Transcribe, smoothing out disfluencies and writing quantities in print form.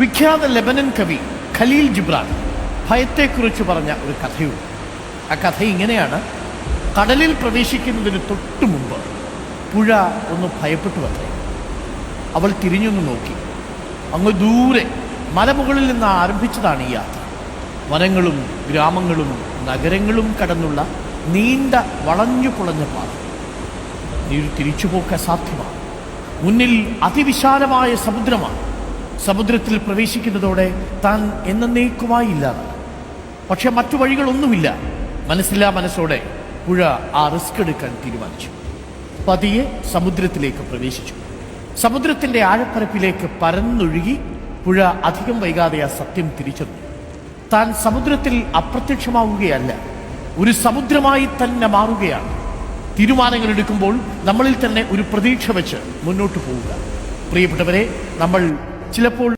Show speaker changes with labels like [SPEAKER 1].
[SPEAKER 1] വിഖ്യാത ലെബനൻ കവി ഖലീൽ ജിബ്രാൻ ഭയത്തെക്കുറിച്ച് പറഞ്ഞ ഒരു കഥയുണ്ട്. ആ കഥ ഇങ്ങനെയാണ്. കടലിൽ പ്രവേശിക്കുന്നതിന് തൊട്ടു മുമ്പ് പുഴ ഒന്ന് ഭയപ്പെട്ടു വന്നേ. അവൾ തിരിഞ്ഞൊന്ന് നോക്കി. അങ്ങ് ദൂരെ മലമുകളിൽ നിന്ന് ആരംഭിച്ചതാണ് ഈ യാത്ര. വനങ്ങളും ഗ്രാമങ്ങളും നഗരങ്ങളും കടന്നുള്ള നീണ്ട വളഞ്ഞു പുളഞ്ഞ പാത. നീരു തിരിച്ചുപോക്ക് അസാധ്യമാണ്. മുന്നിൽ അതിവിശാലമായ സമുദ്രമാണ്. സമുദ്രത്തിൽ പ്രവേശിക്കുന്നതോടെ താൻ എന്നേക്കുമായി ഇല്ലാതാണ്. പക്ഷെ മറ്റു വഴികളൊന്നുമില്ല. മനസ്സില്ലാ മനസ്സോടെ പുഴ ആ റിസ്ക് എടുക്കാൻ തീരുമാനിച്ചു. പതിയെ സമുദ്രത്തിലേക്ക് പ്രവേശിച്ചു. സമുദ്രത്തിൻ്റെ ആഴപ്പരപ്പിലേക്ക് പരന്നൊഴുകി പുഴ അധികം വൈകാതെ ആ സത്യം തിരിച്ചറിഞ്ഞു. താൻ സമുദ്രത്തിൽ അപ്രത്യക്ഷമാവുകയല്ല, ഒരു സമുദ്രമായി തന്നെ മാറുകയാണ്. തീരുമാനങ്ങൾ എടുക്കുമ്പോൾ നമ്മളിൽ തന്നെ ഒരു പ്രതീക്ഷ വെച്ച് മുന്നോട്ട് പോവുക. പ്രിയപ്പെട്ടവരെ, നമ്മൾ ചിലപ്പോൾ